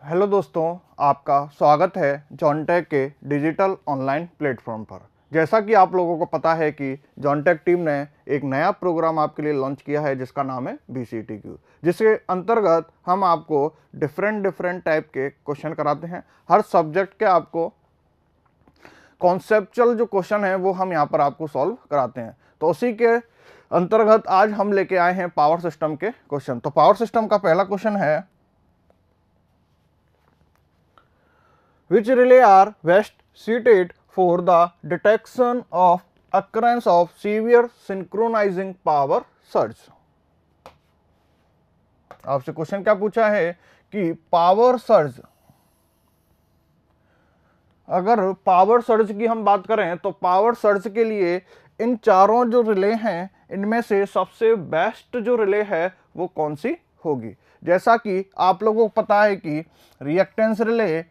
Hello दोस्तों, आपका स्वागत है जॉनटेक के डिजिटल ऑनलाइन प्लेटफॉर्म पर। जैसा कि आप लोगों को पता है कि जॉनटेक टीम ने एक नया प्रोग्राम आपके लिए लॉन्च किया है जिसका नाम है BCTQ, जिसके अंतर्गत हम आपको डिफरेंट टाइप के क्वेश्चन कराते हैं। हर सब्जेक्ट के आपको कॉन्सेप्चुअल जो क्वेश्चन है वो हम यहाँ पर आपको सॉल्व कराते हैं। तो उसी के अंतर्गत आज हम लेके आए हैं पावर सिस्टम के क्वेश्चन। तो पावर सिस्टम का पहला क्वेश्चन है, which relay are best suited for the detection of occurrence of severe synchronizing power surge। आपसे क्वेश्चन क्या पूछा है कि पावर सर्ज, अगर पावर सर्ज की हम बात करें तो पावर सर्ज के लिए इन चारों जो रिले हैं इनमें से सबसे बेस्ट जो रिले है वो कौन सी होगी। जैसा कि आप लोगों को पता है कि रिएक्टेंस रिले,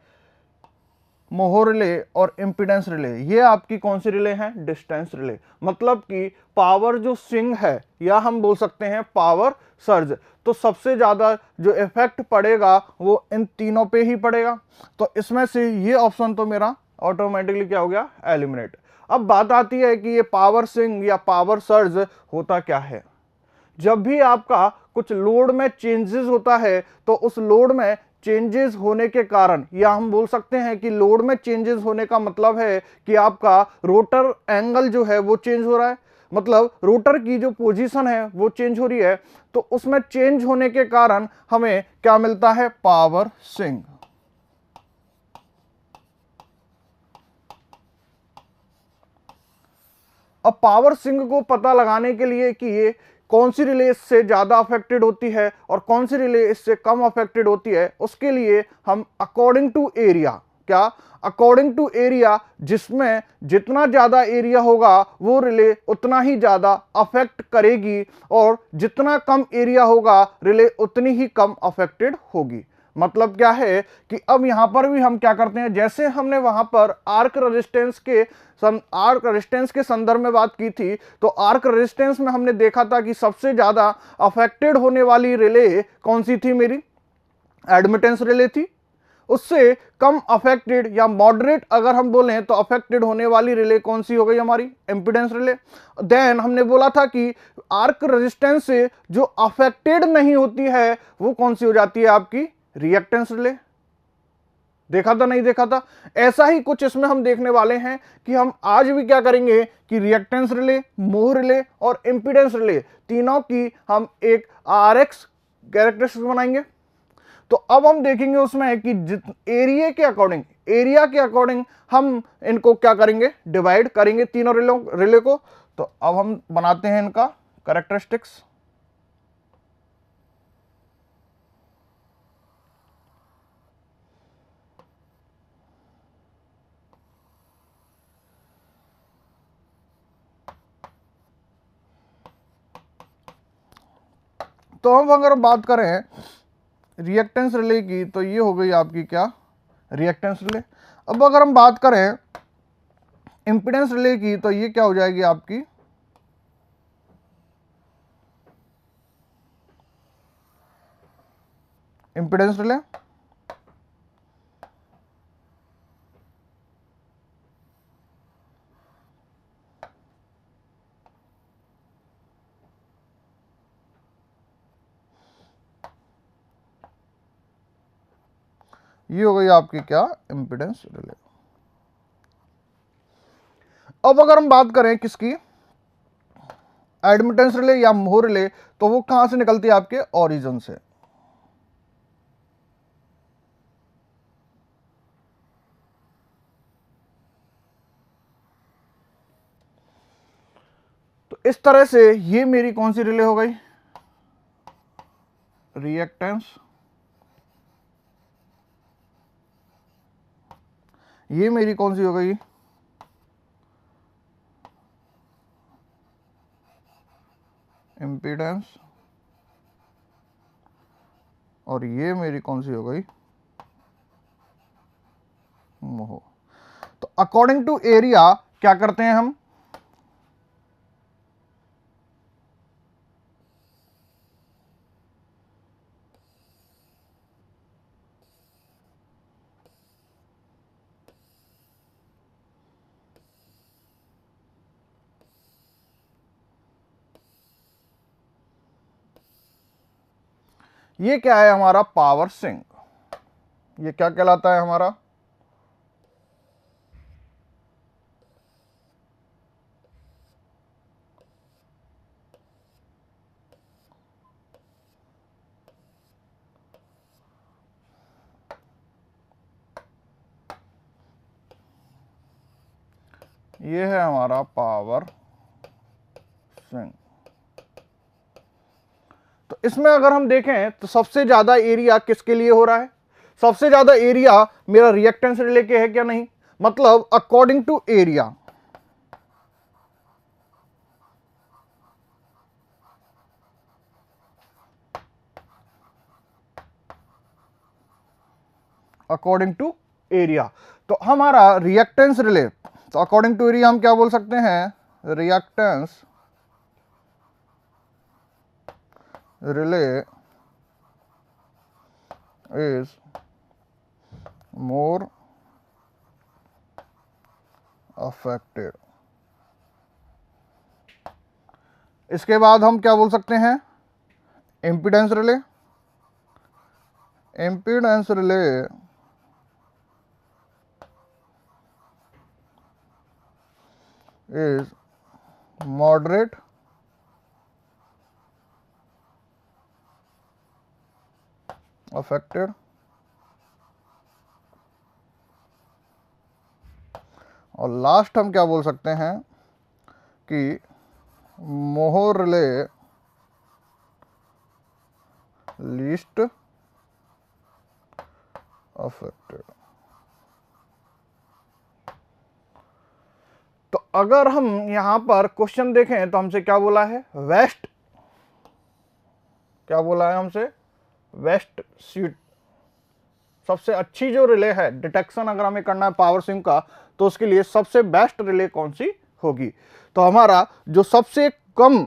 मोहो रिले और इम्पीडेंस रिले, ये आपकी कौन सी रिले हैं? Distance relay. मतलब कि पावर जो स्विंग है या हम बोल सकते हैं पावर सर्ज, तो सबसे ज़्यादा जो इफेक्ट पड़ेगा वो इन तीनों पे ही पड़ेगा। तो इसमें से ये ऑप्शन तो मेरा ऑटोमेटिकली क्या हो गया? एलिमिनेट। अब बात आती है कि ये पावर स्विंग या पावर सर्ज होता क्या है। जब भी आपका कुछ लोड में चेंजेस होता है तो उस लोड में चेंजेस होने के कारण, या हम बोल सकते हैं कि लोड में चेंजेस होने का मतलब है कि आपका रोटर एंगल जो है वो चेंज हो रहा है, मतलब रोटर की जो पोजीशन है वो चेंज हो रही है। तो उसमें चेंज होने के कारण हमें क्या मिलता है? Power swing. अब पावर स्विंग को पता लगाने के लिए कि ये कौन सी रिले इससे ज़्यादा अफेक्टेड होती है और कौन सी रिले इससे कम अफेक्टेड होती है, उसके लिए हम अकॉर्डिंग टू एरिया, क्या अकॉर्डिंग टू एरिया, जिसमें जितना ज़्यादा एरिया होगा वो रिले उतना ही ज़्यादा अफेक्ट करेगी और जितना कम एरिया होगा रिले उतनी ही कम अफेक्टेड होगी। मतलब क्या है कि अब यहां पर भी हम क्या करते हैं, जैसे हमने वहां पर आर्क रेजिस्टेंस के संदर्भ में बात की थी, तो आर्क रेजिस्टेंस में हमने देखा था कि सबसे ज्यादा अफेक्टेड होने वाली रिले कौन सी थी? मेरी एडमिटेंस रिले थी। उससे कम अफेक्टेड या मॉडरेट अगर हम बोलें तो अफेक्टेड होने वाली रिले कौन सी हो गई? हमारी इम्पीडेंस रिले। देन हमने बोला था कि आर्क रेजिस्टेंस से जो अफेक्टेड नहीं होती है वो कौन सी हो जाती है? आपकी रिएक्टेंस रिले। देखा था, नहीं देखा था? ऐसा ही कुछ इसमें हम देखने वाले हैं कि हम आज भी क्या करेंगे कि रिएक्टेंस रिले, मोह रिले और इंपीडेंस रिले तीनों की हम एक RX कैरेक्टरिस्टिक्स बनाएंगे। तो अब हम देखेंगे उसमें कि एरिया के अकॉर्डिंग हम इनको क्या करेंगे? डिवाइड करेंगे तीनों रिले को। तो अब हम बनाते हैं इनका कैरेक्टरिस्टिक्स। तो हम अगर बात करें रिएक्टेंस रिले की तो ये हो गई आपकी क्या? Reactance relay. अब अगर हम बात करें इंपीडेंस रिले की तो ये क्या हो जाएगी आपकी? Impedance relay. ये हो गई आपकी क्या? Impedance relay. अब अगर हम बात करें किसकी? एडमिटेंस रिले या मोह रिले, तो वो कहां से निकलती है? आपके ओरिजिन से। तो इस तरह से ये मेरी कौन सी रिले हो गई? रिएक्टेंस। ये मेरी कौन सी हो गई? इंपीडेंस। और ये मेरी कौन सी हो गई? मोह। तो अकॉर्डिंग टू एरिया क्या करते हैं हम? ये क्या है हमारा पावर सिंक, ये क्या कहलाता है हमारा, ये है हमारा पावर सिंक। तो इसमें अगर हम देखें तो सबसे ज्यादा एरिया किसके लिए हो रहा है, सबसे ज्यादा एरिया मेरा रिएक्टेंस रिले के है क्या, नहीं, मतलब according to area, according to area. तो हमारा रिएक्टेंस रिले, तो अकॉर्डिंग टू एरिया हम क्या बोल सकते हैं, reactance relay is more affected. इसके बाद हम क्या बोल सकते हैं, impedance relay, impedance relay is moderate affected, और लास्ट हम क्या बोल सकते हैं कि मोहर रिले लीस्ट अफेक्टेड। तो अगर हम यहां पर क्वेश्चन देखें तो हमसे क्या बोला है, वेस्ट, क्या बोला है हमसे, वेस्ट सीट सबसे अच्छी जो रिले है, डिटेक्शन अगर हमें करना है पावर सिंक का, तो उसके लिए सबसे बेस्ट रिले कौन सी होगी। तो हमारा जो सबसे कम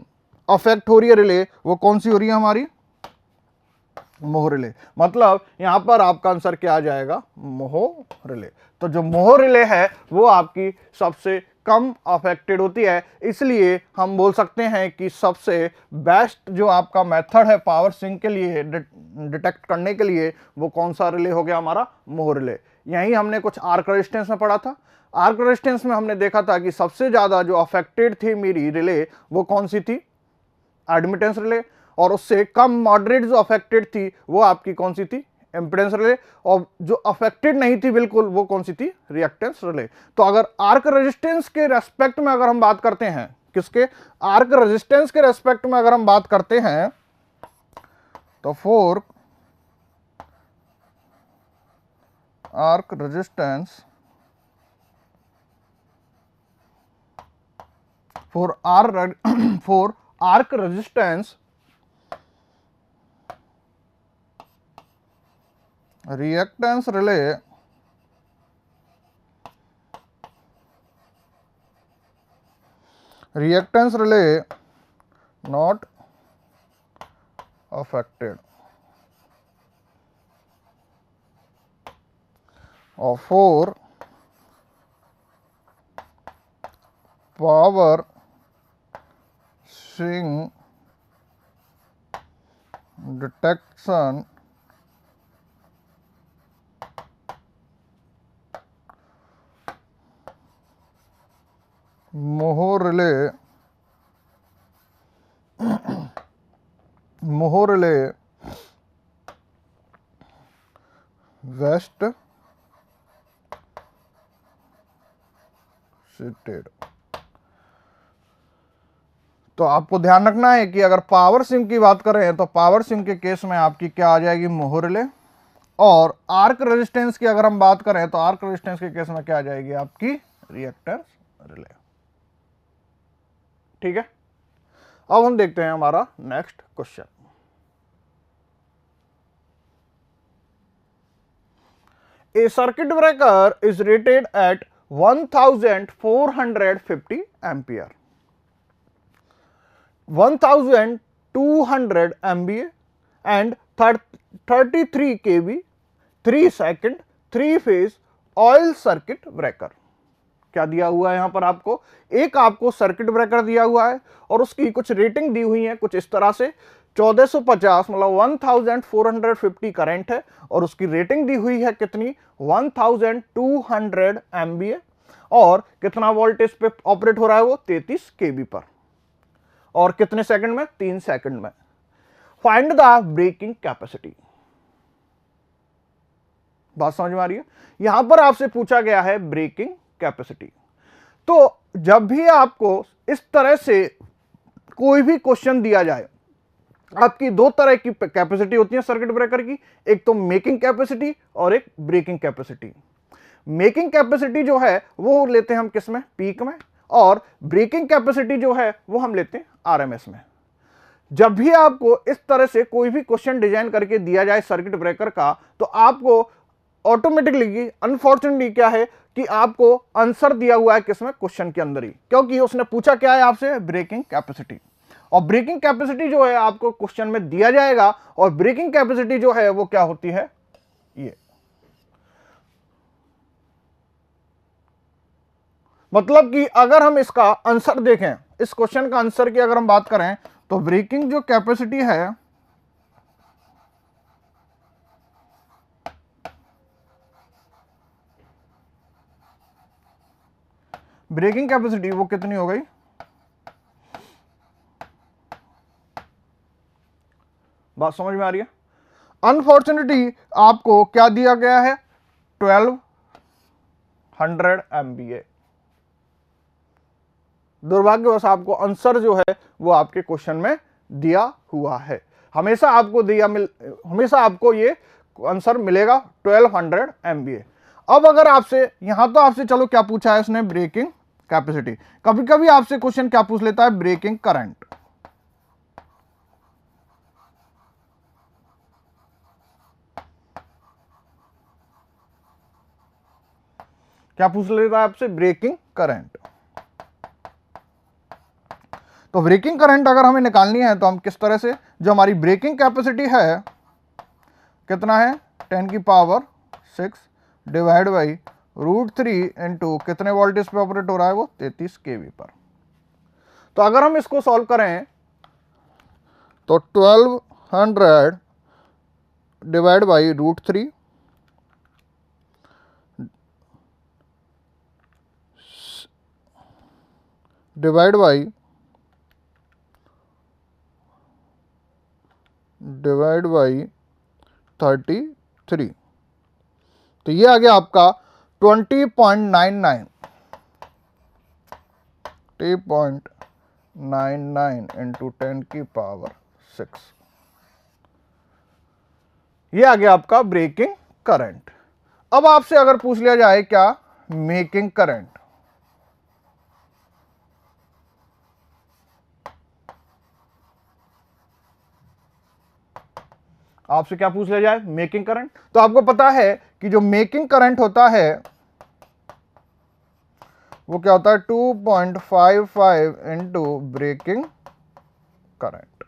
अफेक्ट हो रही है रिले वो कौन सी हो रही है हमारी, मोह रिले। मतलब यहां पर आपका आंसर क्या आ जाएगा, मोह रिले। तो जो मोह रिले है वो आपकी सबसे कम अफेक्टेड होती है, इसलिए हम बोल सकते हैं कि सबसे बेस्ट जो आपका मेथड है पावर सिंक के लिए डिटेक्ट करने के लिए वो कौन सा रिले हो गया हमारा, मोह रिले। यही हमने कुछ आर्क रेजिस्टेंस में पढ़ा था। आर्क रेजिस्टेंस में हमने देखा था कि सबसे ज्यादा जो अफेक्टेड थी मेरी रिले वो कौन सी थी, एडमिटेंस रिले, और उससे कम मॉडरेट जो अफेक्टेड थी वो आपकी कौन सी थी, इम्पीडेंस रिले, और जो अफेक्टेड नहीं थी बिल्कुल वो कौन सी थी, रिएक्टेंस रिले। तो अगर आर्क रेजिस्टेंस के रेस्पेक्ट में अगर हम बात करते हैं, किसके, आर्क रेजिस्टेंस के रेस्पेक्ट में अगर हम बात करते हैं, तो for arc resistance, for arc resistance reactance relay not affected, or for power swing detection मोह रिले वेस्ट सीटेड। तो आपको ध्यान रखना है कि अगर पावर सिंक की बात करें तो पावर सिंक के केस में आपकी क्या आ जाएगी, मोह रिले, और आर्क रेजिस्टेंस की अगर हम बात करें तो आर्क रेजिस्टेंस के केस में क्या आ जाएगी आपकी, रिएक्टेंस रिले। ठीक है, अब हम देखते हैं हमारा next question. A circuit breaker is rated eight 1450 ampere, 1200 MVA and 33 kV 3 second 3 phase oil circuit breaker. क्या दिया हुआ है यहां पर आपको, एक आपको सर्किट ब्रेकर दिया हुआ है और उसकी कुछ रेटिंग दी हुई है कुछ इस तरह से 1450 मतलब 1450 करंट है और उसकी रेटिंग दी हुई है कितनी 1200 MVA और कितना वोल्टेज पे ऑपरेट हो रहा है वो 33 kV पर और कितने सेकंड में 3 सेकंड में। Find the breaking capacity. बात समझ में आ रही है। यहां पर आपसे पूछा गया है ब्रेकिंग कैपेसिटी। तो जब भी आपको इस तरह से कोई भी क्वेश्चन दिया जाए, आपकी दो तरह की कैपेसिटी होती है सर्किट ब्रेकर की, एक तो मेकिंग कैपेसिटी और एक ब्रेकिंग कैपेसिटी। मेकिंग कैपेसिटी जो है वो लेते हैं हम किस में, पीक में, और ब्रेकिंग कैपेसिटी जो है वो हम लेते हैं आरएमएस में। जब भी आपको इस तरह से कोई भी क्वेश्चन डिजाइन करके दिया जाए सर्किट ब्रेकर का, तो आपको ऑटोमेटिकली अनफॉर्चुनेटली क्या है कि आपको आंसर दिया हुआ है किसमें, क्वेश्चन के अंदर ही, क्योंकि उसने पूछा क्या है आपसे, ब्रेकिंग कैपेसिटी। और ब्रेकिंग कैपेसिटी जो है आपको क्वेश्चन में दिया जाएगा और ब्रेकिंग कैपेसिटी जो है वो क्या होती है, ये मतलब कि अगर हम इसका आंसर देखें, इस क्वेश्चन का आंसर की अगर हम बात करें तो ब्रेकिंग जो कैपेसिटी है ब्रेकिंग कैपेसिटी वो कितनी हो गई, बात समझ में आ रही है। अनफॉर्चुनेटली आपको क्या दिया गया है, 1200 MVA। दुर्भाग्यवश आपको आंसर जो है वो आपके क्वेश्चन में दिया हुआ है। हमेशा आपको ये आंसर मिलेगा 1200 MVA। अब अगर आपसे यहां तो आपसे चलो क्या पूछा है उसने, ब्रेकिंग कैपेसिटी। कभी कभी आपसे क्वेश्चन क्या पूछ लेता है, ब्रेकिंग करंट। क्या पूछ लेता है आपसे, ब्रेकिंग करंट। तो ब्रेकिंग करंट अगर हमें निकालनी है तो हम किस तरह से, जो हमारी ब्रेकिंग कैपेसिटी है कितना है, 10⁶ डिवाइड बाई √3 इंटू कितने वोल्टेज पे ऑपरेट हो रहा है वो 33 kV पर। तो अगर हम इसको सॉल्व करें तो 1200 डिवाइड बाई √3 डिवाइड बाई 33, तो ये आ गया आपका 20.99 इंटू 10⁶। ये आ गया आपका ब्रेकिंग करंट। अब आपसे अगर पूछ लिया जाए क्या, मेकिंग करंट। आपसे क्या पूछ लिया जाए, मेकिंग करंट। तो आपको पता है कि जो मेकिंग करंट होता है वो क्या होता है, 2.55 इंटू ब्रेकिंग करंट।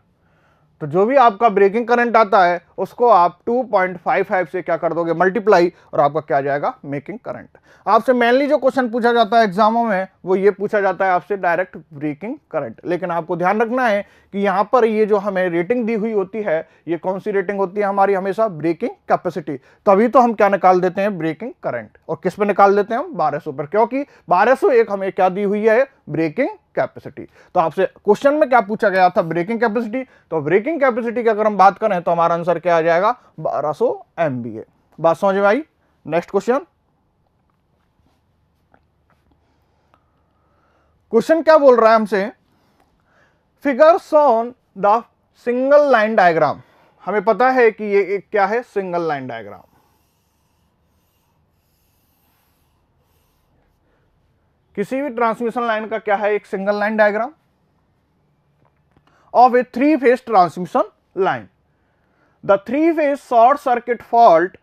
तो जो भी आपका ब्रेकिंग करंट आता है उसको आप 2.55 से क्या कर दोगे, मल्टीप्लाई, और आपका क्या आ जाएगा, मेकिंग करंट। आपसे मेनली जो क्वेश्चन पूछा जाता है एग्जामों में वो ये पूछा जाता है आपसे डायरेक्ट ब्रेकिंग करंट। लेकिन आपको ध्यान रखना है कि यहां पर ये जो हमें रेटिंग दी हुई होती है, ये कौन सी रेटिंग होती है हमारी, हमेशा ब्रेकिंग कैपेसिटी। तभी तो हम क्या निकाल देते हैं, ब्रेकिंग करंट। और किस पे निकाल देते हैं हम, 1200 पर, क्योंकि 1201 हमें क्या दी हुई है, ब्रेकिंग कैपेसिटी। तो आपसे क्वेश्चन में क्या पूछा गया था, ब्रेकिंग कैपेसिटी। तो ब्रेकिंग कैपेसिटी की अगर हम बात करें तो हमारा आंसर क्या आ जाएगा, 1200 MVA। बात समझ में आई। नेक्स्ट क्वेश्चन क्या बोल रहा है हमसे, figures on the single line diagram. हमें पता है कि ये एक क्या है, सिंगल लाइन डायग्राम। किसी भी ट्रांसमिशन लाइन का क्या है, एक single line diagram of A 3-phase transmission line. The 3-phase short circuit fault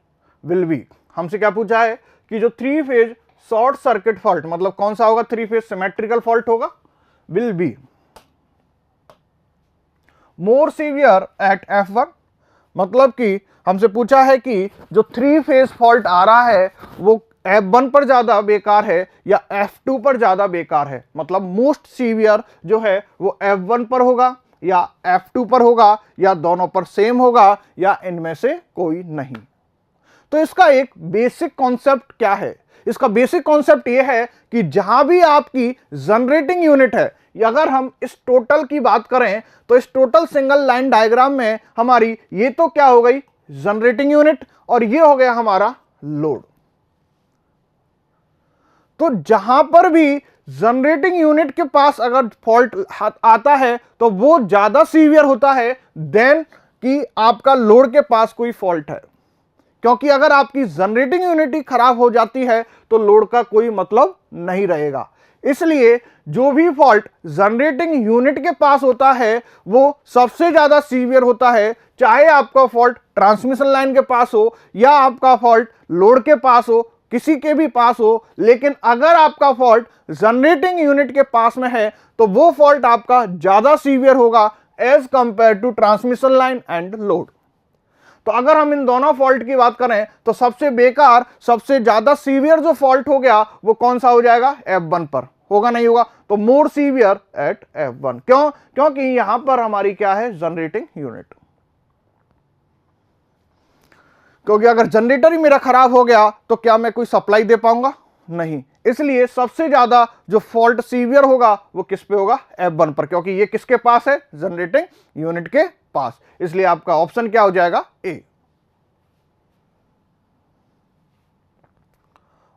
will be. हमसे क्या पूछा है कि जो 3-phase शॉर्ट सर्किट फॉल्ट मतलब कौन सा होगा, 3-phase सिमेट्रिकल फॉल्ट होगा, will be more severe at F1। मतलब कि हमसे पूछा है कि जो 3-phase फॉल्ट आ रहा है वो F1 पर ज्यादा बेकार है या F2 पर ज्यादा बेकार है। मतलब मोस्ट सीवियर जो है वो F1 पर होगा या F2 पर होगा या दोनों पर सेम होगा या इनमें से कोई नहीं। तो इसका एक बेसिक कॉन्सेप्ट क्या है? इसका बेसिक कॉन्सेप्ट यह है कि जहां भी आपकी जनरेटिंग यूनिट है, अगर हम इस टोटल की बात करें तो इस टोटल सिंगल लाइन डायग्राम में हमारी ये तो क्या हो गई जनरेटिंग यूनिट और ये हो गया हमारा लोड। तो जहां पर भी जनरेटिंग यूनिट के पास अगर फॉल्ट आता है तो वो ज्यादा सीवियर होता है देन कि आपका लोड के पास कोई फॉल्ट है, क्योंकि अगर आपकी जनरेटिंग यूनिट ही खराब हो जाती है तो लोड का कोई मतलब नहीं रहेगा। इसलिए जो भी फॉल्ट जनरेटिंग यूनिट के पास होता है वो सबसे ज्यादा सीवियर होता है, चाहे आपका फॉल्ट ट्रांसमिशन लाइन के पास हो या आपका फॉल्ट लोड के पास हो, किसी के भी पास हो। लेकिन अगर आपका फॉल्ट जनरेटिंग यूनिट के पास में है तो वो फॉल्ट आपका ज्यादा सीवियर होगा as compare to transmission line and load. तो अगर हम इन दोनों फॉल्ट की बात करें तो सबसे बेकार, सबसे ज्यादा सीवियर जो फॉल्ट हो गया वो कौन सा हो जाएगा? F1 पर होगा, नहीं होगा? तो मोर सीवियर एट F1। क्यों? क्योंकि यहां पर हमारी क्या है? Generating unit. क्योंकि अगर जनरेटर ही मेरा खराब हो गया तो क्या मैं कोई सप्लाई दे पाऊंगा? नहीं। इसलिए सबसे ज्यादा जो फॉल्ट सीवियर होगा वो किस पे होगा? F1 पर, क्योंकि ये किसके पास है? जनरेटिंग यूनिट के पास। इसलिए आपका ऑप्शन क्या हो जाएगा? A.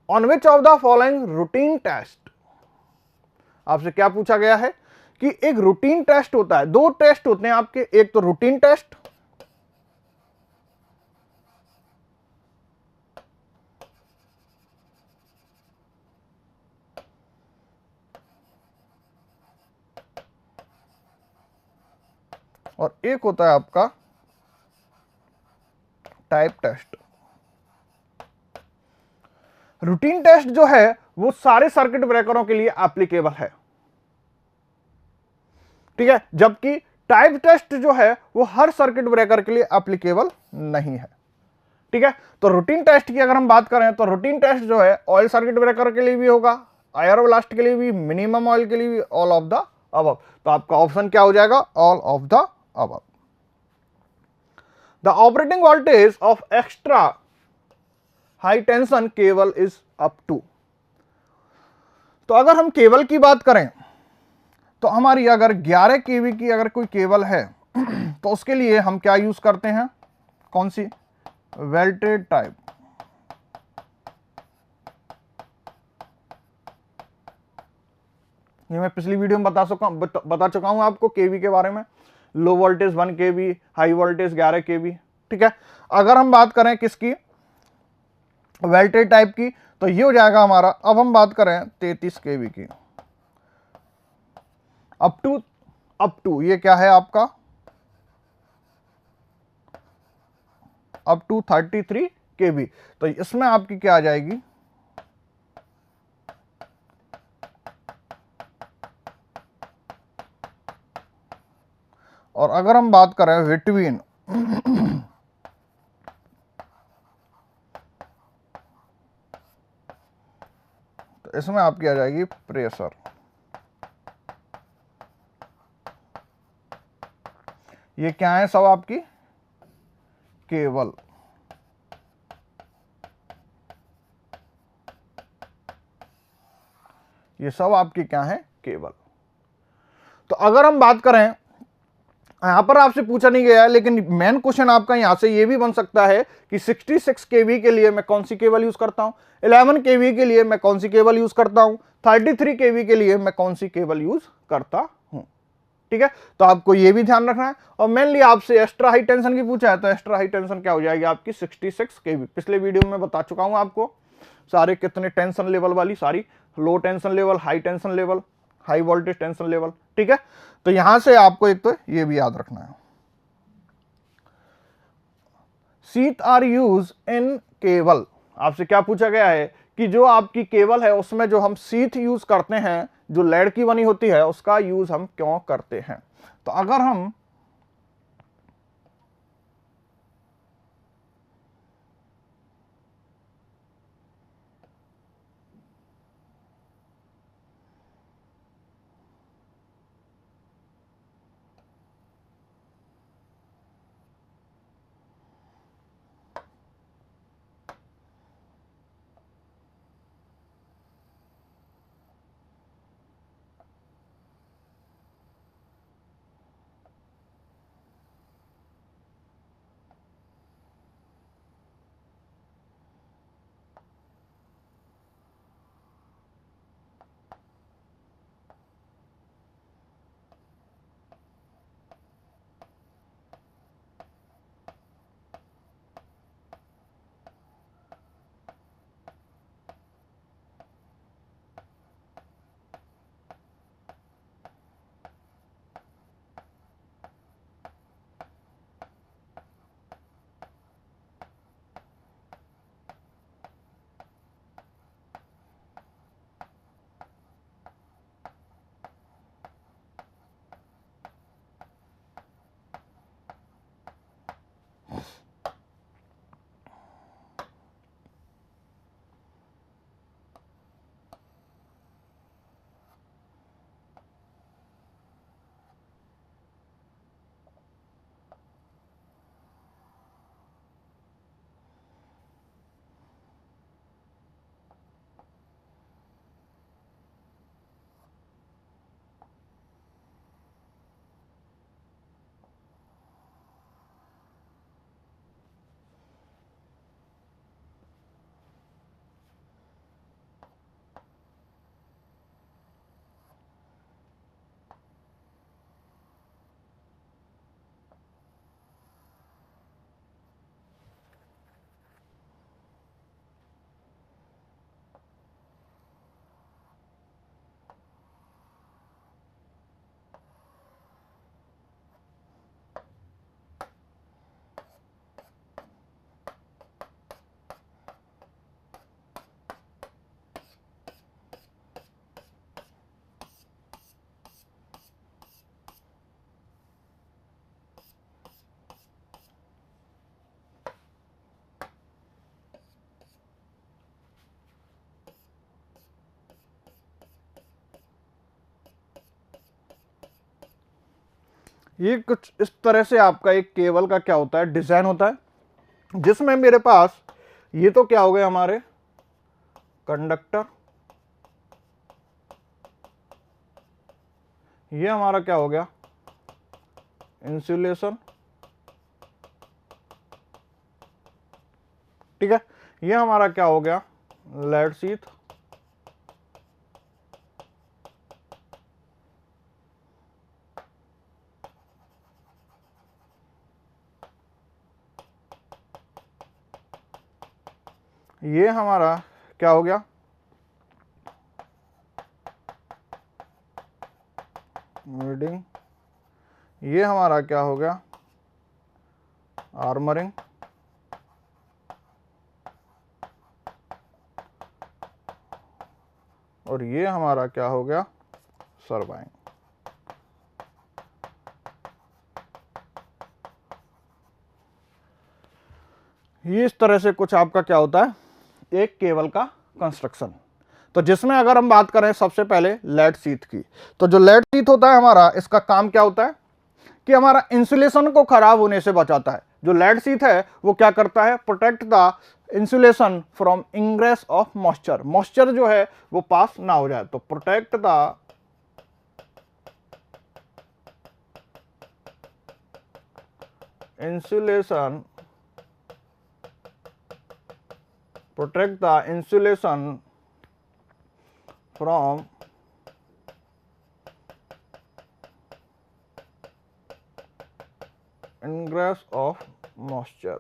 On which of the following routine test, आपसे क्या पूछा गया है कि एक रूटीन टेस्ट होता है, दो टेस्ट होते हैं आपके, एक तो रूटीन टेस्ट और एक होता है आपका टाइप टेस्ट। रूटीन टेस्ट जो है वो सारे सर्किट ब्रेकरों के लिए एप्लीकेबल है, ठीक है, जबकि टाइप टेस्ट जो है वो हर सर्किट ब्रेकर के लिए एप्लीकेबल नहीं है, ठीक है। तो रूटीन टेस्ट की अगर हम बात करें तो रूटीन टेस्ट जो है ऑयल सर्किट ब्रेकर के लिए भी होगा, आयर ब्लास्ट के लिए भी, मिनिमम ऑयल के लिए भी, ऑल ऑफ द अबव। तो आपका ऑप्शन क्या हो जाएगा? All of the above. The operating voltage of extra high tension cable is up to. तो अगर हम केबल की बात करें तो हमारी अगर 11 केवी की अगर कोई केबल है तो उसके लिए हम क्या यूज करते हैं? कौन सी? वेल्टेड टाइप। ये मैं पिछली वीडियो में बता चुका हूं आपको केवी के बारे में। लो वोल्टेज 1 केवी, हाई वोल्टेज 11 केवी, ठीक है। अगर हम बात करें किसकी? वेल्टेड टाइप की, तो ये हो जाएगा हमारा। अब हम बात करें 33 केवी की, अप टू ये क्या है आपका? अप टू 33 केवी। तो इसमें आपकी क्या आ जाएगी? और अगर हम बात करें बिटवीन तो इसमें आपकी आ जाएगी प्रेशर। ये क्या है सब? आपकी केबल। ये सब आपकी क्या है? केबल। तो अगर हम बात करें, यहां पर आपसे पूछा नहीं गया है लेकिन मेन क्वेश्चन आपका यहां से ये भी बन सकता है कि 66 केवी के लिए मैं कौन सी केबल यूज करता हूं, 11 केवी के लिए मैं कौन सी केबल यूज करता हूं, 33 केवी के लिए मैं कौन सी केबल यूज करता हूं, ठीक है। तो आपको ये भी ध्यान रखना है। और मेनली आपसे एक्स्ट्रा हाई टेंशन की पूछा है तो एक्स्ट्रा हाई टेंशन क्या हो जाएगी आपकी? 66 केवी। पिछले वीडियो में बता चुका हूं आपको सारे कितने टेंशन लेवल वाली, सारी low tension level, high tension level, high voltage tension level, ठीक है। तो यहां से आपको एक तो ये भी याद रखना है। Sheath are use in cable. आपसे क्या पूछा गया है कि जो आपकी केबल है उसमें जो हम शीथ यूज करते हैं, जो लेड की बनी होती है, उसका यूज हम क्यों करते हैं? तो अगर हम ये कुछ इस तरह से आपका एक केबल का क्या होता है, डिजाइन होता है, जिसमें मेरे पास ये तो क्या हो गए हमारे कंडक्टर, ये हमारा क्या हो गया इंसुलेशन, ठीक है, ये हमारा क्या हो गया लेड शीथ, ये हमारा क्या हो गया मीडिंग, ये हमारा क्या हो गया आर्मरिंग, और ये हमारा क्या हो गया सर्वाइंग। ये इस तरह से कुछ आपका क्या होता है एक केबल का कंस्ट्रक्शन। तो जिसमें अगर हम बात करें सबसे पहले लेड शीथ की, तो जो लेड शीथ होता है हमारा, इसका काम क्या होता है कि हमारा इंसुलेशन को खराब होने से बचाता है। जो लेड शीथ है वो क्या करता है, protect the insulation from ingress of moisture, moisture जो है वो पास ना हो जाए, तो protect the insulation, protect the insulation from ingress of moisture।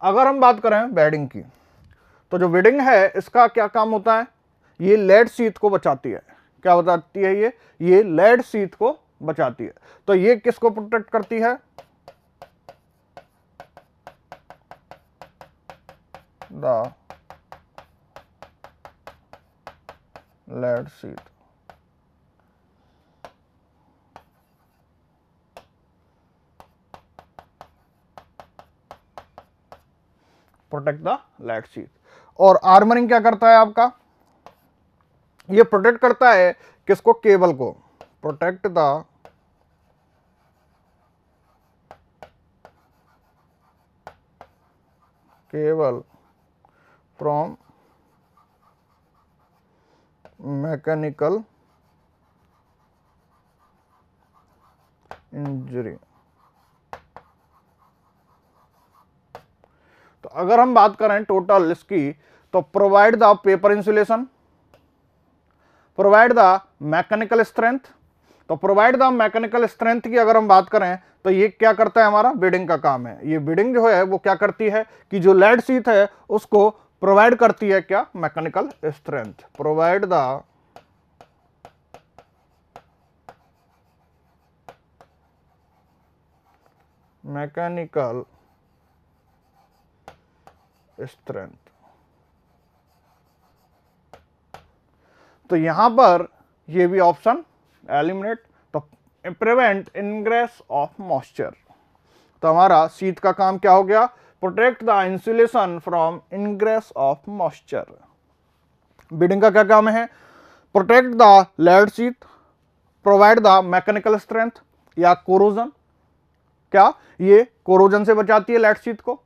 अगर हम बात करें बेडिंग की, तो जो बेडिंग है इसका क्या काम होता है, ये लेड शीथ को बचाती है। क्या बताती है ये लेड शीथ को बचाती है। तो ये किसको प्रोटेक्ट करती है, the lead sheath, protect the lead sheath. और आर्मरिंग क्या करता है आपका, ये प्रोटेक्ट करता है किसको, केबल को, protect the cable from mechanical injury. तो अगर हम बात करें टोटल इसकी, तो provide the paper insulation, provide the mechanical strength. तो प्रोवाइड द मैकेनिकल स्ट्रेंथ की अगर हम बात करें, तो ये क्या करता है, हमारा बीडिंग का काम है। ये बीडिंग जो है वो क्या करती है कि जो लेड शीथ है उसको प्रोवाइड करती है क्या, mechanical strength, provide the mechanical strength. तो यहां पर ये भी ऑप्शन एलिमिनेट, तो प्रिवेंट इनग्रेस ऑफ मॉइस्चर। तो हमारा शीथ का काम क्या हो गया, protect the insulation from ingress of moisture. Bedding का क्या काम है, protect the lead sheath, provide the mechanical strength या कोरोजन। क्या ये कोरोजन से बचाती है, लेड शीथ को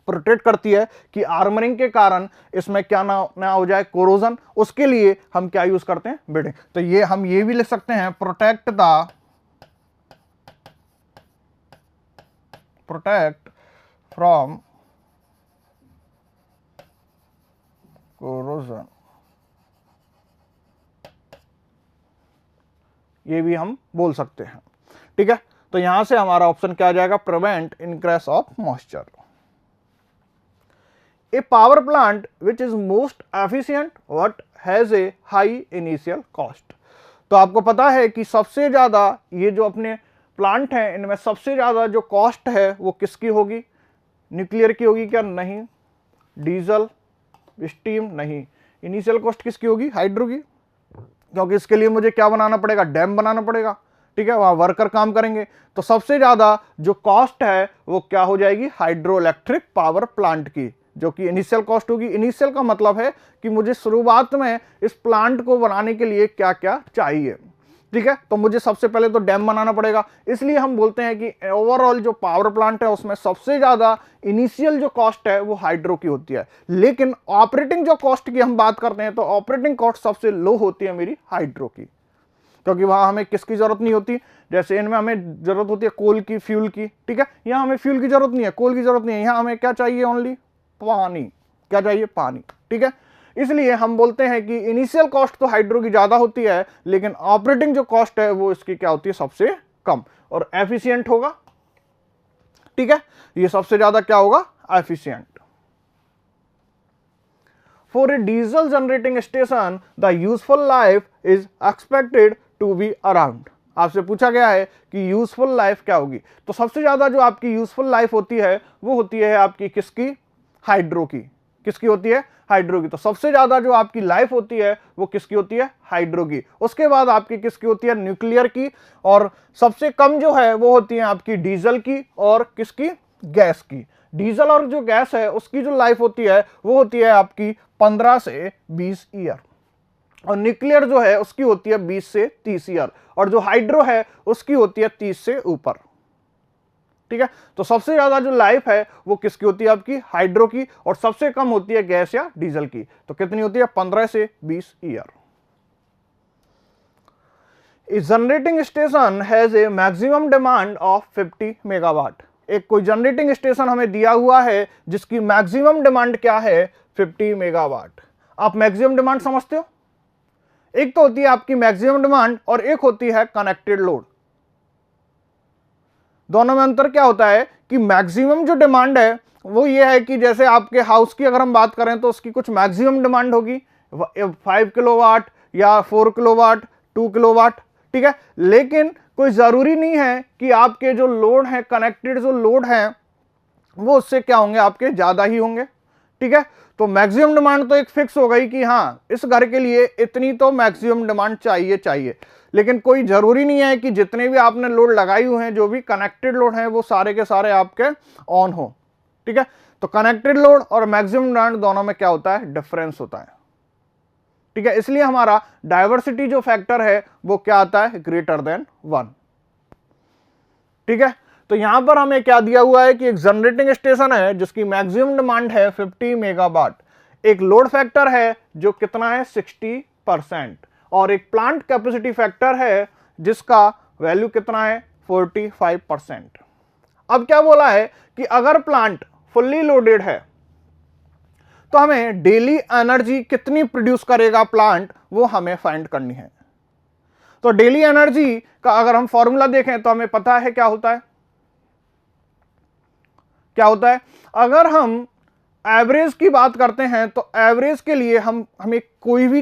प्रोटेक्ट करती है कि आर्मरिंग के कारण इसमें क्या ना हो जाए कोरोजन, उसके लिए हम क्या यूज करते हैं, बीडिंग। तो ये हम ये भी लिख सकते हैं, प्रोटेक्ट फ्रॉम कोरोजन, ये भी हम बोल सकते हैं, ठीक है। तो यहां से हमारा ऑप्शन क्या आ जाएगा, prevent ingress of moisture. A power plant which is most efficient but has a high initial cost. तो आपको पता है कि सबसे ज्यादा ये जो अपने प्लांट हैं इनमें सबसे ज्यादा जो कॉस्ट है वो किसकी होगी, न्यूक्लियर की होगी क्या, नहीं, डीजल, स्टीम, नहीं, इनिशियल कॉस्ट किसकी होगी, हाइड्रो की, क्योंकि इसके लिए मुझे क्या बनाना पड़ेगा, डैम बनाना पड़ेगा, ठीक है, वहां वर्कर काम करेंगे। तो सबसे ज्यादा जो कॉस्ट है वो क्या हो जाएगी, हाइड्रो इलेक्ट्रिक पावर प्लांट की, जो कि इनिशियल कॉस्ट होगी। इनिशियल का मतलब है कि मुझे शुरुआत में इस प्लांट को बनाने के लिए क्या क्या चाहिए, ठीक है। तो मुझे सबसे पहले तो डैम बनाना पड़ेगा, इसलिए हम बोलते हैं कि ओवरऑल जो पावर प्लांट है उसमें सबसे ज्यादा इनिशियल जो कॉस्ट है वो हाइड्रो की होती है। लेकिन ऑपरेटिंग जो कॉस्ट की हम बात करते हैं तो ऑपरेटिंग कॉस्ट सबसे लो होती है मेरी हाइड्रो की, क्योंकि वहां हमें किसकी जरूरत नहीं होती। जैसे इनमें हमें जरूरत होती है कोल की, फ्यूल की, ठीक है। यहां हमें फ्यूल की जरूरत नहीं है, कोल की जरूरत नहीं है, यहां हमें क्या चाहिए, ओनली पानी। क्या चाहिए, पानी, ठीक है। इसलिए हम बोलते हैं कि इनिशियल कॉस्ट तो हाइड्रो की ज्यादा होती है, लेकिन ऑपरेटिंग जो कॉस्ट है वो इसकी क्या होती है, सबसे कम और एफिशिएंट होगा, ठीक है। ये सबसे ज्यादा क्या होगा, efficient. For a diesel generating station, the useful life is expected to be around। आपसे पूछा गया है कि यूजफुल लाइफ क्या होगी, तो सबसे ज्यादा जो आपकी यूजफुल लाइफ होती है वो होती है आपकी किसकी, हाइड्रो की। किसकी होती है, हाइड्रो की। तो सबसे ज्यादा जो आपकी लाइफ होती है वो किसकी होती है, हाइड्रो की। उसके बाद आपकी किसकी होती है, न्यूक्लियर की। और सबसे कम जो है वो होती है आपकी डीजल की और किसकी, गैस की। डीजल और जो गैस है उसकी जो लाइफ होती है वो होती है आपकी 15 से 20 ईयर, और न्यूक्लियर जो है उसकी होती है 20 से 30 ईयर, और जो हाइड्रो है उसकी होती है 30 से ऊपर, ठीक है। तो सबसे ज्यादा जो लाइफ है वो किसकी होती है, आपकी हाइड्रो की, और सबसे कम होती है गैस या डीजल की। तो कितनी होती है, 15 से 20 year. A generating station has a maximum demand of 50 megawatt. एक कोई जनरेटिंग स्टेशन हमें दिया हुआ है जिसकी मैक्सिमम डिमांड क्या है, 50 मेगावाट। आप मैक्सिमम डिमांड समझते हो, एक तो होती है आपकी मैक्सिमम डिमांड और एक होती है कनेक्टेड लोड। दोनों में अंतर क्या होता है कि मैक्सिमम जो डिमांड है वो ये है कि जैसे आपके हाउस की अगर हम बात करें तो उसकी कुछ मैक्सिमम डिमांड होगी 5 किलोवाट या 4 किलोवाट, 2 किलोवाट, ठीक है। लेकिन कोई जरूरी नहीं है कि आपके जो लोड है, कनेक्टेड जो लोड है वो उससे क्या होंगे, आपके ज्यादा ही होंगे, ठीक है। तो मैक्सिमम डिमांड तो एक फिक्स हो गई कि हाँ इस घर के लिए इतनी तो मैक्सिमम डिमांड चाहिए, लेकिन कोई जरूरी नहीं है कि जितने भी आपने लोड लगाई हुए हैं, जो भी कनेक्टेड लोड हैं वो सारे के सारे आपके ऑन हो, ठीक है। तो कनेक्टेड लोड और मैक्सिमम डिमांड दोनों में क्या होता है, डिफरेंस होता है, ठीक है। इसलिए हमारा डायवर्सिटी जो फैक्टर है वो क्या आता है, ग्रेटर देन 1, ठीक है। तो यहां पर हमें क्या दिया हुआ है कि एक जनरेटिंग स्टेशन है जिसकी मैक्सिमम डिमांड है 50 मेगावाट, एक लोड फैक्टर है जो कितना है 60%, और एक प्लांट कैपेसिटी फैक्टर है जिसका वैल्यू कितना है 45%। अब क्या बोला है कि अगर प्लांट फुल्ली लोडेड है तो हमें डेली एनर्जी कितनी प्रोड्यूस करेगा प्लांट, वो हमें फाइंड करनी है। तो डेली एनर्जी का अगर हम फॉर्मूला देखें तो हमें पता है क्या होता है, क्या होता है। अगर हम एवरेज की बात करते हैं तो एवरेज के लिए हमें कोई भी,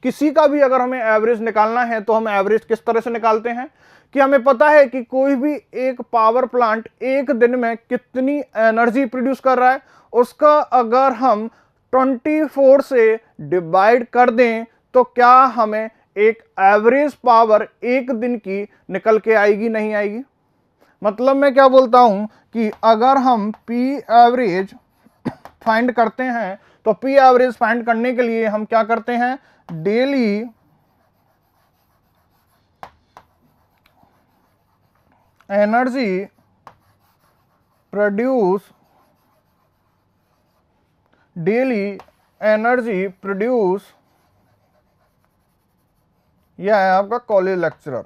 किसी का भी अगर हमें एवरेज निकालना है तो हम एवरेज किस तरह से निकालते हैं कि हमें पता है कि कोई भी एक पावर प्लांट एक दिन में कितनी एनर्जी प्रोड्यूस कर रहा है, उसका अगर हम 24 से डिवाइड कर दें तो क्या हमें एक एवरेज पावर एक दिन की निकल के आएगी, नहीं आएगी। मतलब मैं क्या बोलता हूं कि अगर हम पी एवरेज फाइंड करते हैं तो पी एवरेज फाइंड करने के लिए हम क्या करते हैं, डेली एनर्जी प्रोड्यूस, यह है आपका college lecturer,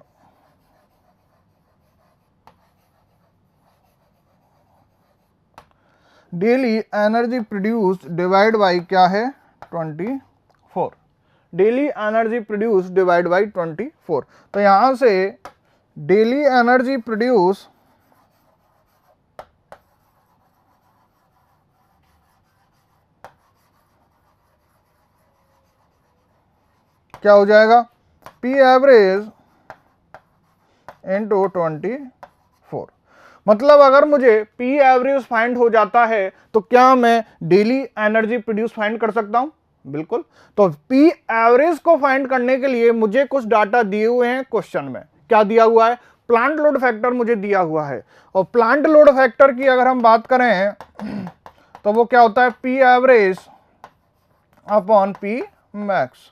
daily energy produce divide by क्या है 24, daily energy produce divide by 24। तो यहां से डेली एनर्जी प्रोड्यूस क्या हो जाएगा, पी एवरेज इंटू 24। मतलब अगर मुझे पी एवरेज फाइंड हो जाता है तो क्या मैं डेली एनर्जी प्रोड्यूस फाइंड कर सकता हूं, बिल्कुल। तो पी एवरेज को फाइंड करने के लिए मुझे कुछ डाटा दिए हुए हैं क्वेश्चन में। क्या दिया हुआ है, प्लांट लोड फैक्टर मुझे दिया हुआ है, और प्लांट लोड फैक्टर की अगर हम बात करें तो वो क्या होता है, P average upon P max.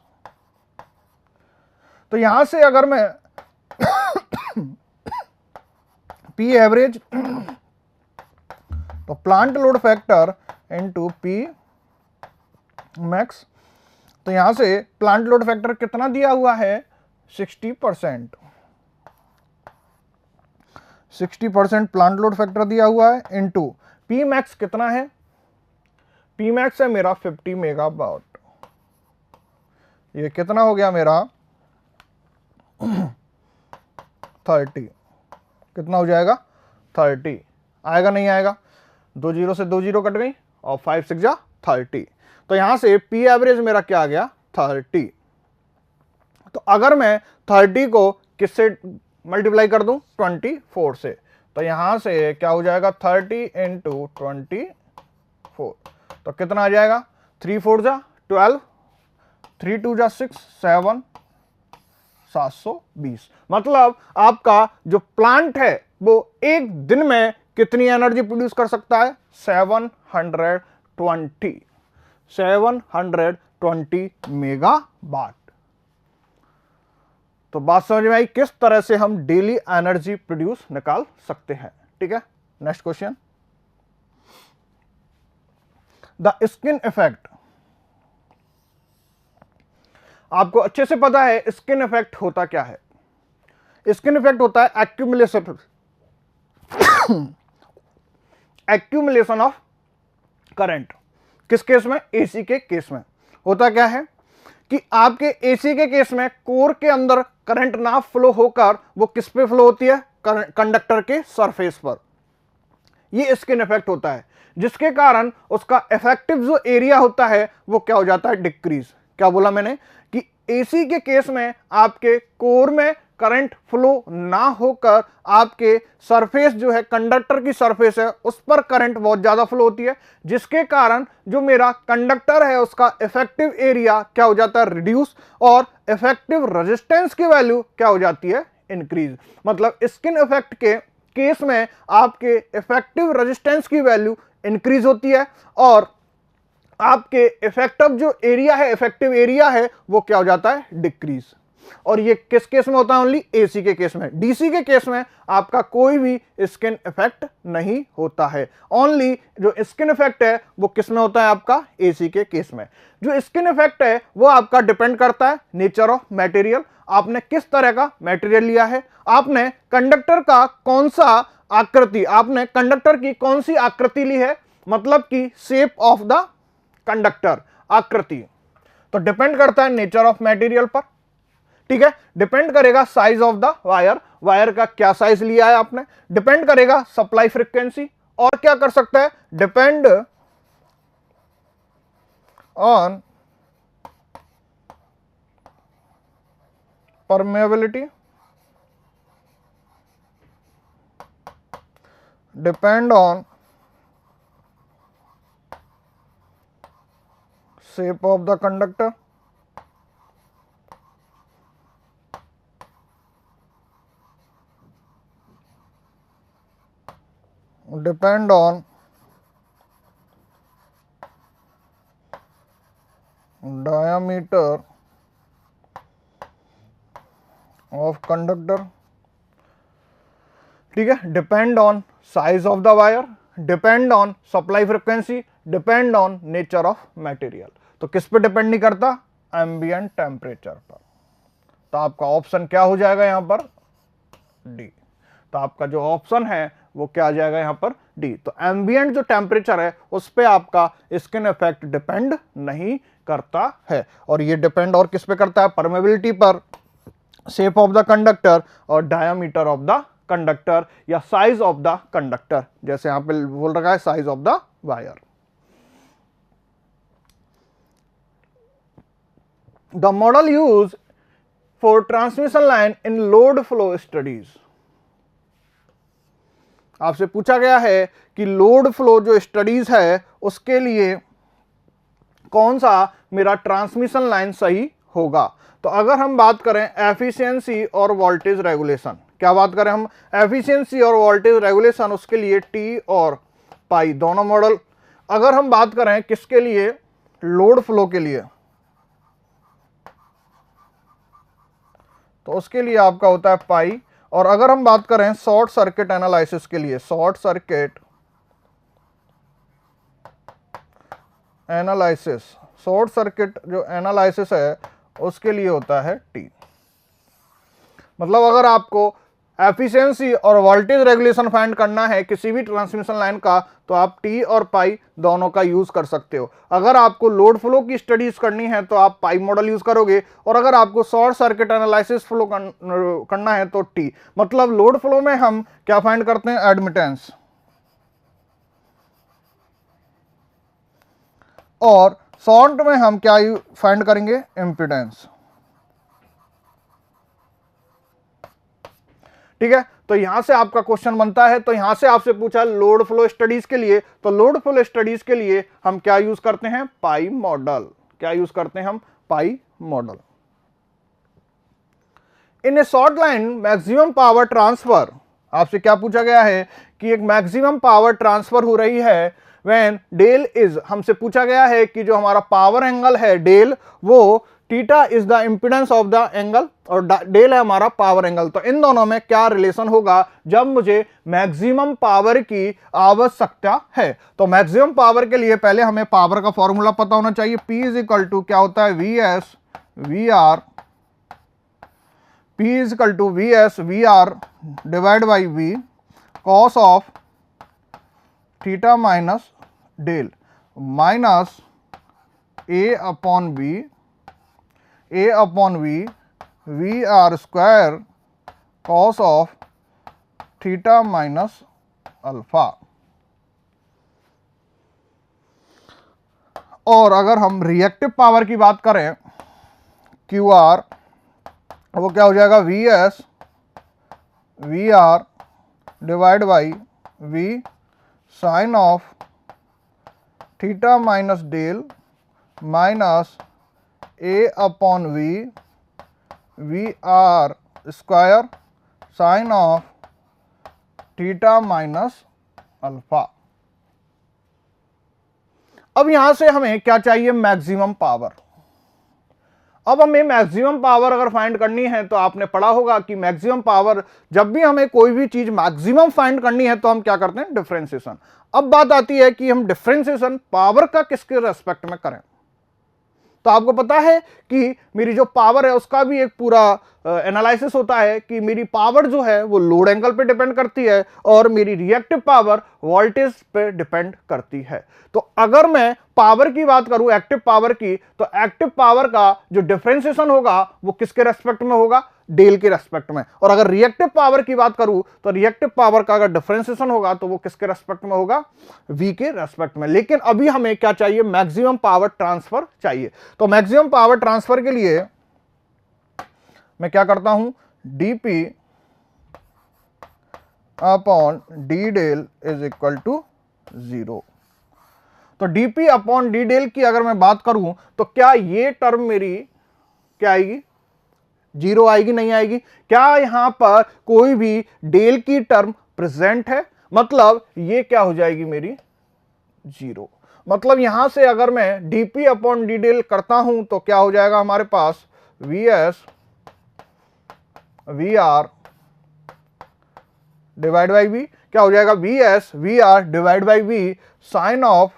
तो यहां से अगर मैं पी एवरेज तो plant load factor into P max, तो यहां से प्लांट लोड फैक्टर कितना दिया हुआ है, 60%। 60% प्लांट लोड फैक्टर दिया हुआ है, इनटू पी मैक्स कितना है, पी मैक्स है मेरा 50 मेगावाट। ये कितना हो गया मेरा 30, कितना हो जाएगा 30, आएगा नहीं आएगा, 2 जीरो से 2 जीरो कट गई और 5 6 जा 30। तो यहां से पी एवरेज मेरा क्या आ गया 30। तो अगर मैं 30 को किससे मल्टीप्लाई कर दूं, 24 से, तो यहां से क्या हो जाएगा 30 इंटू 24, तो कितना आ जाएगा, 3 4 जा 12, 3 2 जा 6 7 720। मतलब आपका जो प्लांट है वो एक दिन में कितनी एनर्जी प्रोड्यूस कर सकता है, 720 मेगावाट। तो बात समझ में आई किस तरह से हम डेली एनर्जी प्रोड्यूस निकाल सकते हैं। ठीक है, next question, the skin effect. आपको अच्छे से पता है स्किन इफेक्ट होता क्या है। स्किन इफेक्ट होता है एक्यूमुलेशन ऑफ करंट। किस केस में, एसी के केस में। होता क्या है कि आपके एसी के केस में कोर के अंदर करंट ना फ्लो होकर वो किस पे फ्लो होती है, कंडक्टर के सरफेस पर। ये स्किन इफेक्ट होता है, जिसके कारण उसका इफेक्टिव जो एरिया होता है वो क्या हो जाता है, डिक्रीज। क्या बोला मैंने कि एसी के केस में आपके कोर में करंट फ्लो ना होकर आपके सरफेस जो है, कंडक्टर की सरफेस है, उस पर करंट बहुत ज्यादा फ्लो होती है, जिसके कारण जो मेरा कंडक्टर है उसका इफेक्टिव एरिया क्या हो जाता है, रिड्यूस, और इफेक्टिव रेजिस्टेंस की वैल्यू क्या हो जाती है, इंक्रीज। मतलब स्किन इफेक्ट के केस में आपके इफेक्टिव रेजिस्टेंस की वैल्यू इंक्रीज होती है और आपके इफेक्टिव जो एरिया है, इफेक्टिव एरिया है, वो क्या हो जाता है, डिक्रीज। और ये किस केस में होता है, ओनली एसी के केस में। डीसी के केस में आपका कोई भी स्किन इफेक्ट नहीं होता है। ओनली जो स्किन इफेक्ट है वो किस में होता है, आपका एसी के केस में। जो स्किन इफेक्ट है वो आपका डिपेंड करता है नेचर ऑफ मटेरियल, आपने किस तरह का मटेरियल लिया है, आपने कंडक्टर का कौन सा आकृति, आपने कंडक्टर की कौन सी आकृति ली है, मतलब कि शेप ऑफ द कंडक्टर, आकृति। तो डिपेंड करता है नेचर ऑफ मटेरियल पर। ठीक है, डिपेंड करेगा size of the wire, wire का क्या साइज लिया है आपने, डिपेंड करेगा सप्लाई फ्रीक्वेंसी, और क्या कर सकता है, depend on permeability, depend on shape of the conductor, depend on diameter of conductor। ठीक है, depend on size of the wire, depend on supply frequency, depend on nature of material. तो किस पे डिपेंड नहीं करता, एम्बिएंट टेम्परेचर पर। तो आपका ऑप्शन क्या हो जाएगा यहां पर, डी। तो आपका जो ऑप्शन है वो क्या आ जाएगा यहां पर, डी। तो एम्बिएंट जो टेम्परेचर है उस पे आपका स्किन इफेक्ट डिपेंड नहीं करता है। और ये डिपेंड और किस पे करता है, परमेबिलिटी पर, शेप ऑफ द कंडक्टर और डायमीटर ऑफ द कंडक्टर या साइज ऑफ द कंडक्टर, जैसे यहां पे बोल रखा है size of the wire. The model used for transmission line in load flow studies। आपसे पूछा गया है कि लोड फ्लो जो स्टडीज है उसके लिए कौन सा मेरा ट्रांसमिशन लाइन सही होगा। तो अगर हम बात करें एफिशिएंसी और वोल्टेज रेगुलेशन, क्या बात करें हम, एफिशिएंसी और वोल्टेज रेगुलेशन, उसके लिए टी और पाई दोनों मॉडल अगर हम बात करें किसके लिए, लोड फ्लो के लिए, तो उसके लिए आपका होता है पाई। और अगर हम बात करें शॉर्ट सर्किट एनालिसिस के लिए, short circuit analysis, short circuit जो एनालिसिस है उसके लिए होता है टी। मतलब अगर आपको एफिशिएंसी और वोल्टेज रेगुलेशन फाइंड करना है किसी भी ट्रांसमिशन लाइन का, तो आप टी और पाई दोनों का यूज कर सकते हो। अगर आपको लोड फ्लो की स्टडीज करनी है तो आप पाई मॉडल यूज करोगे, और अगर आपको शॉर्ट सर्किट एनालिसिस फ्लो करना है तो टी। मतलब लोड फ्लो में हम क्या फाइंड करते हैं, एडमिटेंस, और शॉर्ट में हम क्या फाइंड करेंगे, इम्पीडेंस। ठीक है, तो यहां से आपका क्वेश्चन बनता है, तो यहां से आपसे पूछा लोड फ्लो स्टडीज के लिए, तो लोड फ्लो स्टडीज के लिए हम क्या यूज करते हैं, पाई मॉडल। क्या यूज करते हैं हम, पाई मॉडल। इन ए short line maximum power transfer, आपसे क्या पूछा गया है कि एक मैक्सिमम पावर ट्रांसफर हो रही है व्हेन डेल इज, हमसे पूछा गया है कि जो हमारा पावर एंगल है डेल, वो theta is the impedance of the angle और डेल है हमारा पावर एंगल। तो इन दोनों में क्या रिलेशन होगा जब मुझे मैक्सिमम पावर की आवश्यकता है। तो मैक्सिमम पावर के लिए पहले हमें पावर का फॉर्मूला पता होना चाहिए। P इज इक्वल टू क्या होता है, VS VR, P is equal to VS VR divide by V cos of theta minus del minus A upon V, A upon V VR square cos of theta minus alpha. और अगर हम reactive power की बात करें QR, वो क्या हो जाएगा, VS VR divide by V sine of theta minus del minus A upon V VR square sine of theta minus alpha. अब यहां से हमें क्या चाहिए, मैक्सिमम पावर। अब हमें मैक्सिमम पावर अगर फाइंड करनी है तो आपने पढ़ा होगा कि मैक्सिमम पावर, जब भी हमें कोई भी चीज मैक्सिमम फाइंड करनी है तो हम क्या करते हैं, डिफरेंशिएशन। अब बात आती है कि हम डिफरेंशिएशन पावर का किसके रेस्पेक्ट में करें। तो आपको पता है कि मेरी जो पावर है उसका भी एक पूरा एनालिसिस होता है कि मेरी पावर जो है वो लोड एंगल पे डिपेंड करती है और मेरी रिएक्टिव पावर वोल्टेज पे डिपेंड करती है। तो अगर मैं पावर की बात करूं, एक्टिव पावर की, तो एक्टिव पावर का जो डिफरेंशिएशन होगा वो किसके रेस्पेक्ट में होगा, डेल के रेस्पेक्ट में। और अगर रिएक्टिव पावर की बात करूं तो रिएक्टिव पावर का अगर डिफरेंशिएशन होगा तो वो किसके रेस्पेक्ट में होगा, वी के रेस्पेक्ट में। लेकिन अभी हमें क्या चाहिए, मैक्सिमम पावर ट्रांसफर चाहिए। तो मैक्सिमम पावर ट्रांसफर के लिए मैं क्या करता हूं, dP upon d del is equal to 0। तो dP अपॉन डी डेल की अगर मैं बात करूं तो क्या ये टर्म मेरी क्या आएगी, 0 आएगी, नहीं आएगी। क्या यहां पर कोई भी डेल की टर्म प्रेजेंट है, मतलब ये क्या हो जाएगी मेरी 0। मतलब यहां से अगर मैं dP अपॉन डी डेल करता हूं तो क्या हो जाएगा हमारे पास, VS VR divide by V, क्या हो जाएगा, VS VR divide by V sine of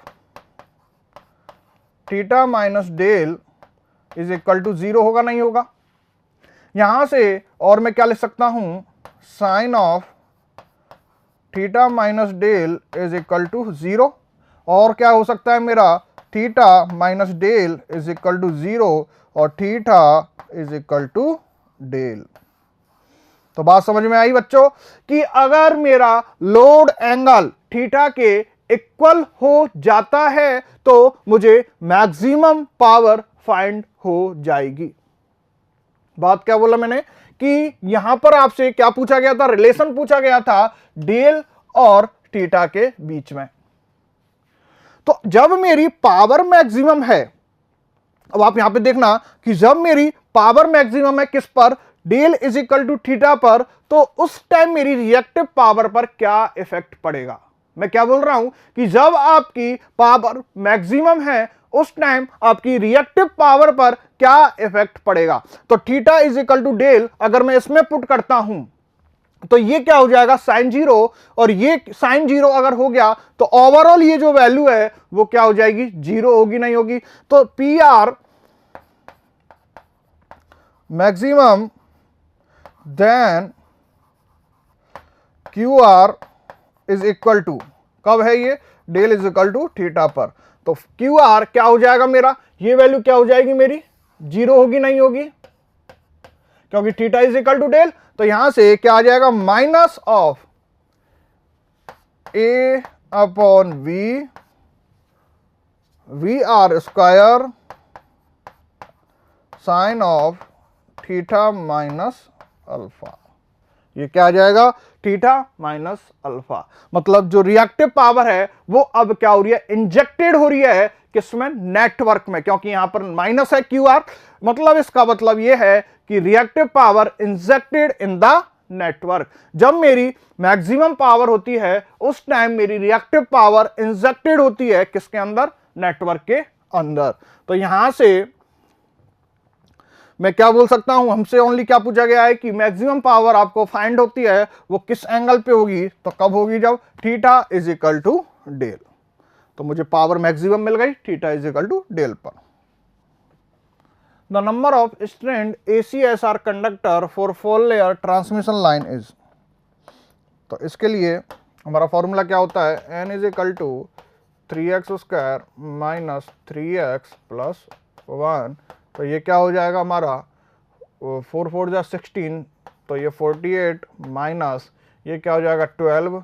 theta minus del is equal to 0 होगा, नहीं होगा। यहां से और मैं क्या लिख सकता हूं, sine of theta minus del is equal to 0। और क्या हो सकता है मेरा, theta minus del is equal to 0 और theta is equal to del. तो बात समझ में आई बच्चों कि अगर मेरा लोड एंगल थीटा के इक्वल हो जाता है तो मुझे मैक्सिमम पावर फाइंड हो जाएगी। बात क्या बोला मैंने कि यहां पर आपसे क्या पूछा गया था, रिलेशन पूछा गया था डेल और थीटा के बीच में। तो जब मेरी पावर मैक्सिमम है, अब आप यहां पे देखना कि जब मेरी पावर मैक्सिमम है किस पर, del is equal to theta पर, तो उस टाइम मेरी रिएक्टिव पावर पर क्या इफेक्ट पड़ेगा। मैं क्या बोल रहा हूं कि जब आपकी पावर मैक्सिमम है उस टाइम आपकी रिएक्टिव पावर पर क्या इफेक्ट पड़ेगा। तो theta is equal to del अगर मैं इसमें पुट करता हूं तो ये क्या हो जाएगा साइन जीरो, और ये साइन जीरो अगर हो गया तो ओवरऑल ये जो वैल्यू है वो क्या हो जाएगी, जीरो होगी, नहीं होगी। तो P R maximum then Q R is equal to, कब है ये, del is equal to theta पर। तो क्यू आर क्या हो जाएगा मेरा, ये वैल्यू क्या हो जाएगी मेरी, जीरो होगी, नहीं होगी, क्योंकि theta is equal to del. तो यहां से क्या आ जाएगा, minus of A upon V R square sine of theta minus alpha. ये क्या आ जाएगा, थीटा माइनस अल्फा। मतलब जो रिएक्टिव पावर है वो अब क्या हो रही है, इंजेक्टेड हो रही है किसमें, नेटवर्क में, क्योंकि यहां पर माइनस है क्यू आर। मतलब इसका मतलब ये है कि reactive power injected in the network. जब मेरी मैक्सिमम पावर होती है उस टाइम मेरी रिएक्टिव पावर इंजेक्टेड होती है किसके अंदर, नेटवर्क के अंदर। तो यहां से मैं क्या बोल सकता हूं, हमसे ओनली क्या पूछा गया है कि मैक्सिमम पावर आपको फाइंड होती है वो किस एंगल पे होगी, तो कब होगी, जब theta is equal to del. तो मुझे पावर मैक्सिमम मिल गई theta is equal to del पर। The number of strand ACSR conductor for 4 layer transmission line is. तो इसके लिए हमारा फॉर्मूला क्या होता है, n is equal to 3x square minus 3x plus 1। तो ये क्या हो जाएगा हमारा, 4 4 जा 16, तो ये 48 माइनस ये क्या हो जाएगा 12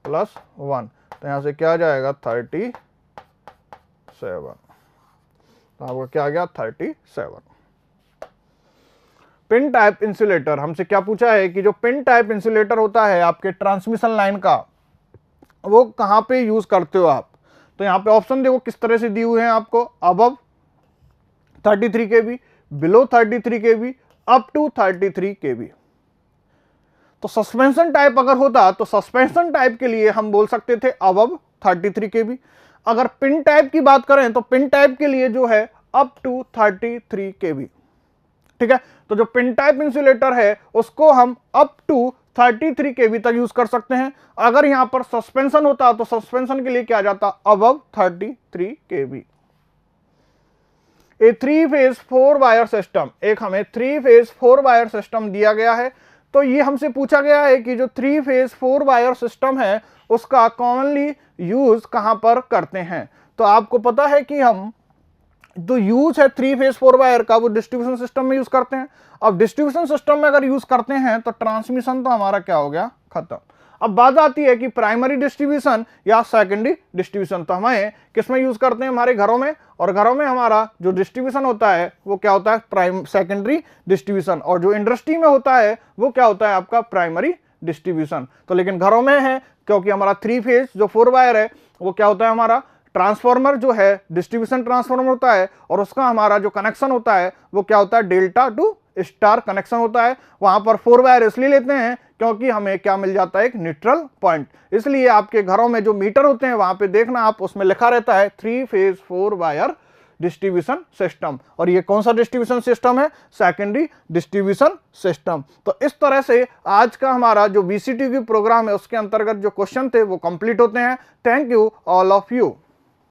प्लस 1, तो यहाँ से क्या आ जाएगा 37। तो आपको क्या आ गया 37। पिन टाइप इंसुलेटर, हमसे क्या पूछा है कि जो पिन टाइप इंसुलेटर होता है आपके ट्रांसमिशन लाइन का, वो कहाँ पे यूज करते हो आप। तो यहाँ पे ऑप्शन देखो किस तरह से दी हुए हैं आपको, above 33 kV, below 33 kV, up to 33 kV। तो सस्पेंशन टाइप अगर होता तो सस्पेंशन टाइप के लिए हम बोल सकते थे अबव 33 kV। अगर पिन टाइप की बात करें तो पिन टाइप के लिए जो है अप टू 33 kV। ठीक है, तो जो पिन टाइप इंसुलेटर है उसको हम अप टू 33 kV तक यूज कर सकते हैं। अगर यहां पर सस्पेंशन होता तो सस्पेंशन के लिए क्या जाता, अबव 33 kV। ए 3 फेज 4 वायर सिस्टम, एक हमें 3 फेज 4 वायर सिस्टम दिया गया है। तो ये हमसे पूछा गया है कि जो 3 फेज 4 वायर सिस्टम है उसका कॉमनली यूज कहां पर करते हैं। तो आपको पता है कि हम जो यूज है 3 फेज 4 वायर का वो डिस्ट्रीब्यूशन सिस्टम में यूज करते हैं। अब डिस्ट्रीब्यूशन सिस्टम में अगर यूज करते हैं तो ट्रांसमिशन तो हमारा क्या हो गया, खत्म। अब बात आती है कि प्राइमरी डिस्ट्रीब्यूशन या सेकेंडरी डिस्ट्रीब्यूशन, तो हमें किसमें यूज करते हैं, हमारे घरों में। और घरों में हमारा जो डिस्ट्रीब्यूशन होता है वो क्या होता है, सेकेंडरी डिस्ट्रीब्यूशन, और जो इंडस्ट्री में होता है वो क्या होता है आपका प्राइमरी डिस्ट्रीब्यूशन। तो लेकिन घरों में है क्योंकि हमारा 3 फेज जो 4 वायर है वो क्या होता है, हमारा ट्रांसफार्मर जो है डिस्ट्रीब्यूशन ट्रांसफार्मर होता है, और उसका हमारा जो कनेक्शन होता है वो क्या होता है, डेल्टा टू स्टार कनेक्शन होता है। वहां पर 4 वायर इसलिए लेते हैं क्योंकि हमें क्या मिल जाता है, एक न्यूट्रल पॉइंट। इसलिए आपके घरों में जो मीटर होते हैं वहां पे देखना आप, उसमें लिखा रहता है 3 फेज 4 वायर डिस्ट्रीब्यूशन सिस्टम। और ये कौन सा डिस्ट्रीब्यूशन सिस्टम है, सेकेंडरी डिस्ट्रीब्यूशन सिस्टम। तो इस तरह से आज का हमारा जो VCTU प्रोग्राम है उसके अंतर्गत जो क्वेश्चन थे वो कंप्लीट होते हैं। Thank you all of you.